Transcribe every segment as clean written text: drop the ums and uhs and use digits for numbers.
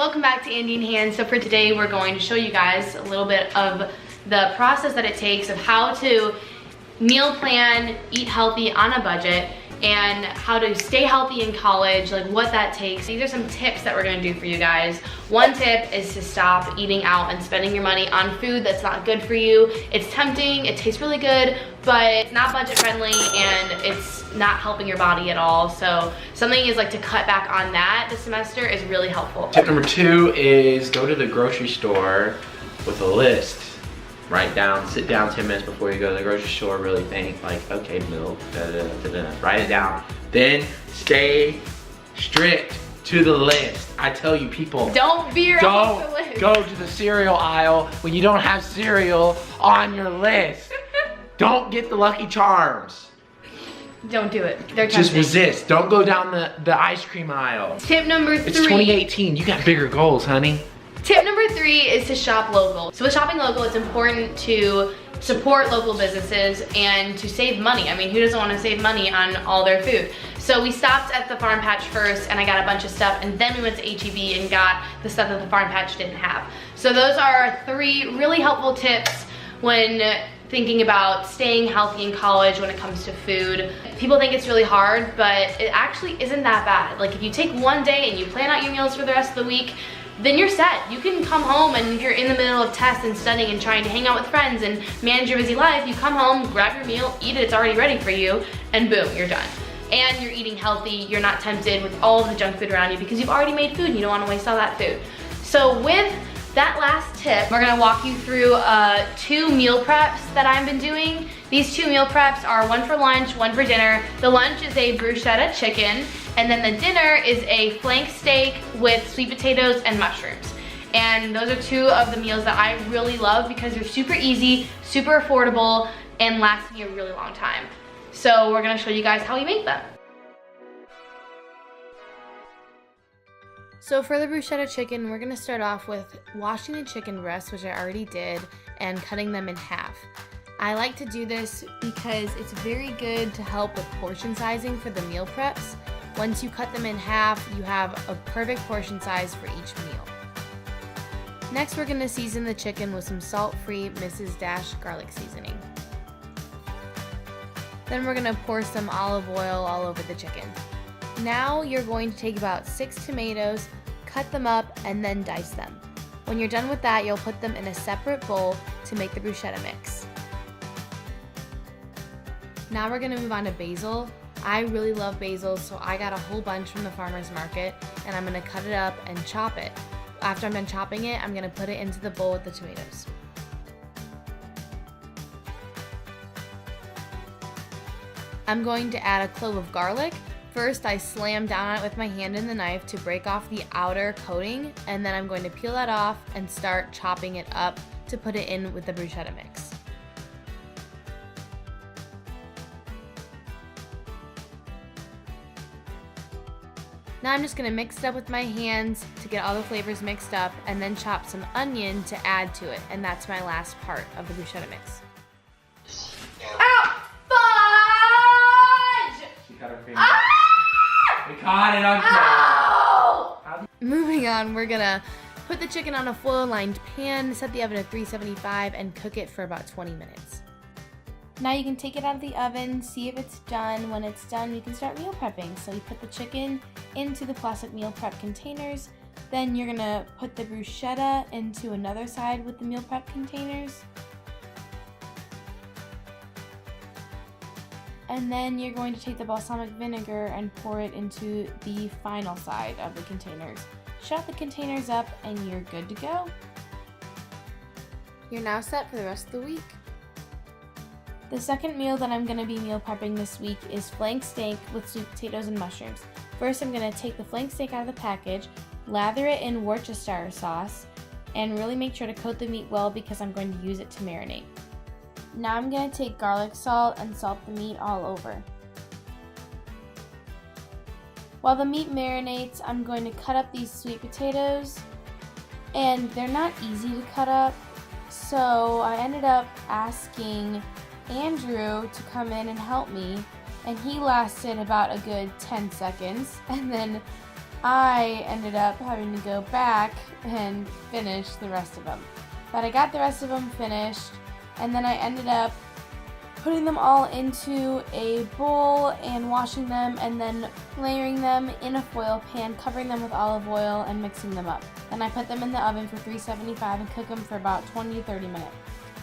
welcome back to Andy&Han. So for today we're going to show you guys a little bit of the process that it takes of how to meal plan, eat healthy on a budget, and how to stay healthy in college, like what that takes. These are some tips that we're gonna do for you guys. One tip is to stop eating out and spending your money on food that's not good for you. It's tempting, it tastes really good, but it's not budget friendly and it's not helping your body at all. So something is like to cut back on that this semester is really helpful. Tip number 2 is go to the grocery store with a list. Write down, sit down 10 minutes before you go to the grocery store, really think like, okay, milk, write it down. Then stay strict to the list. I tell you people, don't veer off the list. Go to the cereal aisle when you don't have cereal on your list. Don't get the Lucky Charms. Don't do it, they're tempting. Just resist, don't go down the ice cream aisle. Tip number 3. It's 2018, you got bigger goals, honey. Tip number 3 is to shop local. So with shopping local, it's important to support local businesses and to save money. I mean, who doesn't want to save money on all their food? So we stopped at the Farm Patch first and I got a bunch of stuff, and then we went to H-E-B and got the stuff that the Farm Patch didn't have. So those are our 3 really helpful tips when thinking about staying healthy in college when it comes to food. People think it's really hard, but it actually isn't that bad. Like if you take one day and you plan out your meals for the rest of the week, then you're set. You can come home, and if you're in the middle of tests and studying and trying to hang out with friends and manage your busy life, you come home, grab your meal, eat it, it's already ready for you, and boom, you're done. And you're eating healthy, you're not tempted with all of the junk food around you because you've already made food and you don't want to waste all that food. So with that last tip, we're gonna walk you through 2 meal preps that I've been doing. These 2 meal preps are one for lunch, one for dinner. The lunch is a bruschetta chicken, and then the dinner is a flank steak with sweet potatoes and mushrooms. And those are 2 of the meals that I really love because they're super easy, super affordable, and last me a really long time. So we're gonna show you guys how we make them. So for the bruschetta chicken, we're gonna start off with washing the chicken breasts, which I already did, and cutting them in half. I like to do this because it's very good to help with portion sizing for the meal preps. Once you cut them in half, you have a perfect portion size for each meal. Next, we're gonna season the chicken with some salt-free Mrs. Dash garlic seasoning. Then we're gonna pour some olive oil all over the chicken. Now you're going to take about 6 tomatoes, cut them up, and then dice them. When you're done with that, you'll put them in a separate bowl to make the bruschetta mix. Now we're gonna move on to basil. I really love basil, so I got a whole bunch from the farmer's market, and I'm gonna cut it up and chop it. After I'm done chopping it, I'm gonna put it into the bowl with the tomatoes. I'm going to add a clove of garlic. First, I slam down on it with my hand and the knife to break off the outer coating, and then I'm going to peel that off and start chopping it up to put it in with the bruschetta mix. Now I'm just going to mix it up with my hands to get all the flavors mixed up, and then chop some onion to add to it, and that's my last part of the bruschetta mix. Ow! Fudge! She cut her finger. Ah! We caught it on camera. Moving on, we're gonna put the chicken on a foil-lined pan, set the oven at 375, and cook it for about 20 minutes. Now you can take it out of the oven, see if it's done. When it's done, you can start meal prepping. So you put the chicken into the plastic meal prep containers. Then you're gonna put the bruschetta into another side with the meal prep containers. And then you're going to take the balsamic vinegar and pour it into the final side of the containers. Shut the containers up and you're good to go. You're now set for the rest of the week. The second meal that I'm going to be meal prepping this week is flank steak with sweet potatoes and mushrooms. First, I'm going to take the flank steak out of the package, lather it in Worcestershire sauce, and really make sure to coat the meat well because I'm going to use it to marinate. Now I'm going to take garlic salt and salt the meat all over. While the meat marinates, I'm going to cut up these sweet potatoes, and they're not easy to cut up, so I ended up asking Andrew to come in and help me, and he lasted about a good 10 seconds, and then I ended up having to go back and finish the rest of them. But I got the rest of them finished, and then I ended up putting them all into a bowl and washing them, and then layering them in a foil pan, covering them with olive oil and mixing them up. Then I put them in the oven for 375 and cook them for about 20 to 30 minutes.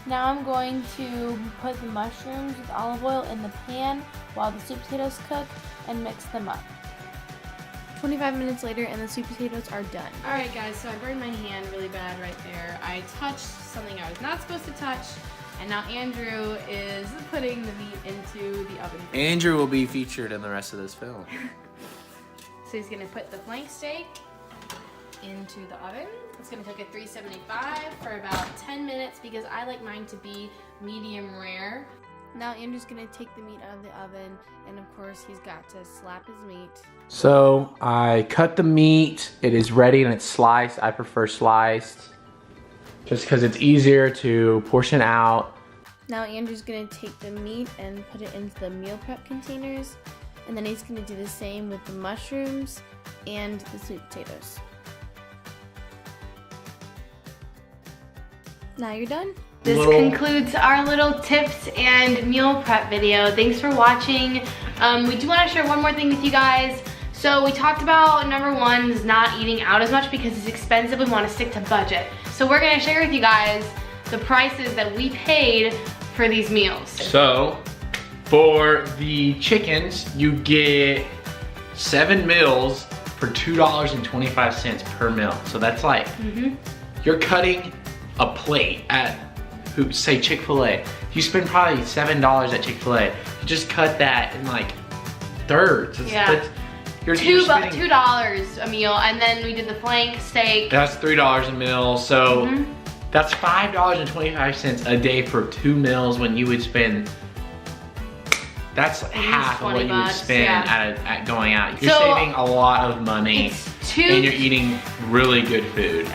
Now I'm going to put the mushrooms with olive oil in the pan while the sweet potatoes cook and mix them up. 25 minutes later and the sweet potatoes are done. Alright guys, so I burned my hand really bad right there. I touched something I was not supposed to touch, and now Andrew is putting the meat into the oven. Andrew will be featured in the rest of this film. So he's gonna put the flank steak into the oven. It's gonna cook at 375 for about 10 minutes because I like mine to be medium rare. Now Andrew's gonna take the meat out of the oven, and of course he's got to slap his meat. So I cut the meat. It is ready and it's sliced. I prefer sliced just because it's easier to portion out. Now Andrew's gonna take the meat and put it into the meal prep containers, and then he's gonna do the same with the mushrooms and the sweet potatoes. Now you're done. This concludes our little tips and meal prep video. Thanks for watching. We do want to share one more thing with you guys. So we talked about number one is not eating out as much because it's expensive. We want to stick to budget. So we're going to share with you guys the prices that we paid for these meals. So for the chickens, you get 7 meals for $2.25 per meal. So that's like, you're cutting a plate at, say Chick-fil-A. You spend probably $7 at Chick-fil-A. You just cut that in like thirds. You're $2 a meal, and then we did the flank steak. That's $3 a meal. So that's $5.25 a day for 2 meals when you would spend. That's half of what you would spend at going out. You're saving a lot of money, and you're eating really good food.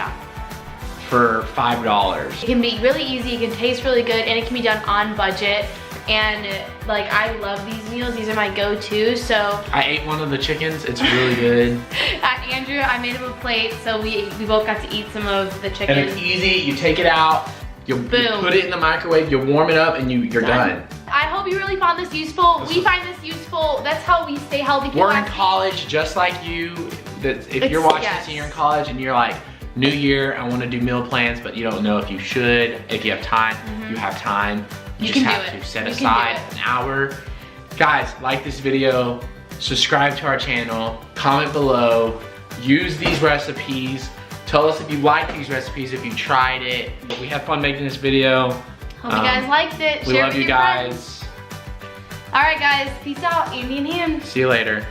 For $5. It can be really easy, it can taste really good, and it can be done on budget. And like, I love these meals. These are my go-to. So I ate one of the chickens. It's really good. Andrew, I made him a plate, so we both got to eat some of the chicken. And it's easy. You take it out, you put it in the microwave, you warm it up, and you're done. I hope you really found this useful. We find this useful. That's how we stay healthy. We're in college, just like you. If you're watching this and you're in college and you're like, New year, I want to do meal plans, but you don't know if you should. If you have time, you have time. You just have to set aside an hour. Guys, like this video, subscribe to our channel, comment below, use these recipes. Tell us if you like these recipes, if you tried it. We had fun making this video. Hope you guys liked it. We love you guys. All right, guys, peace out. Andy&Han. See you later.